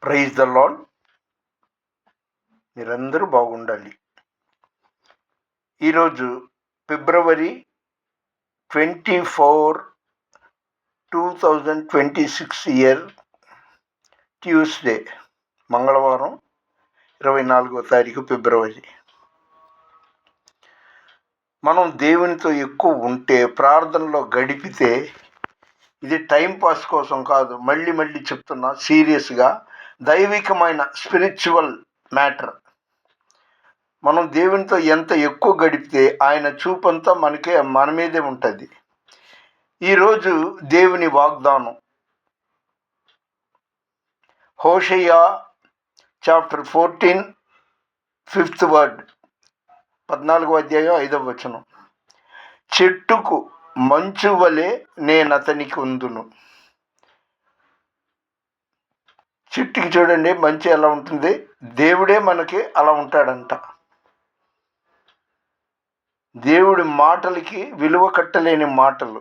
Praise the lord. మీరందరూ బాగుండాలి. ఈరోజు ఫిబ్రవరి 24, 2026 ఇయర్, ట్యూస్డే, మంగళవారం, 24వ తారీఖు ఫిబ్రవరి. మనం దేవునితో ఎక్కువ ఉంటే, ప్రార్థనలో గడిపితే, ఇది టైంపాస్ కోసం కాదు, మళ్ళీ చెప్తున్నా, సీరియస్గా దైవికమైన స్పిరిచువల్ మ్యాటర్. మనం దేవునితో ఎంత ఎక్కువ గడిపితే ఆయన చూపంతా మన మీదే ఉంటుంది. ఈరోజు దేవుని వాగ్దానం హోషేయ చాప్టర్ 14, 5th వర్డ్, 14వ అధ్యాయం 5వ వచనం. చెట్టుకు మంచు వలె నేనతనికి ఉందును. చెట్టుకి చూడండి మంచి ఎలా ఉంటుంది, దేవుడే మనకి అలా ఉంటాడంట. దేవుడి మాటలకి విలువ కట్టలేని మాటలు,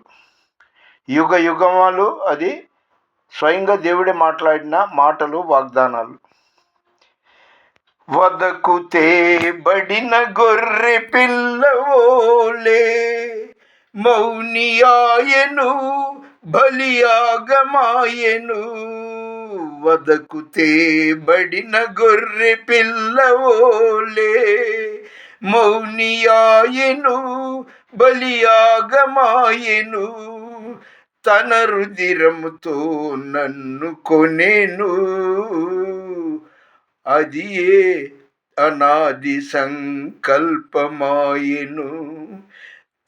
యుగ యుగమాలు అది స్వయంగా దేవుడే మాట్లాడిన మాటలు, వాగ్దానాలు. వదకు తేబడిన గొర్రె పిల్లవోలే మౌనియాయను బలియాగమాయను. వదకు తేబడిన గొర్రె పిల్లవోలే మౌనియాయను బలియాగమాయెను. తన రుధిరముతో నన్ను కొనేను, అది అనాది సంకల్పమాయెను.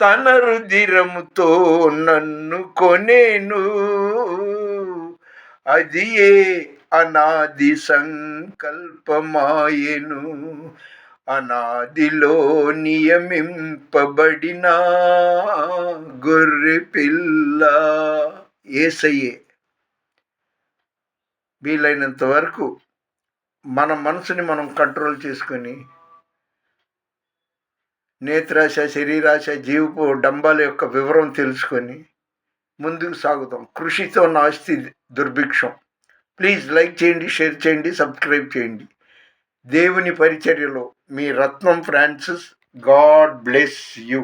తన రుధిరముతో నన్ను కొనేను, అది అనాది సంకల్పమాయెను. అనాదిలో నియమింపబడిన గొర్రె పిల్ల యేసయ్యే. వీలైనంత వరకు మన మనసుని మనం కంట్రోల్ చేసుకొని, నేత్రాశ, శరీరాశ, జీవపు డంబాల యొక్క వివరం తెలుసుకొని ముందుకు సాగుతాం. కృషితో నాస్తి దుర్భిక్షం. ప్లీజ్ లైక్ చేయండి, షేర్ చేయండి, సబ్స్క్రైబ్ చేయండి. దేవుని పరిచర్యలో మీ రత్నం ఫ్రాన్సిస్. God bless you.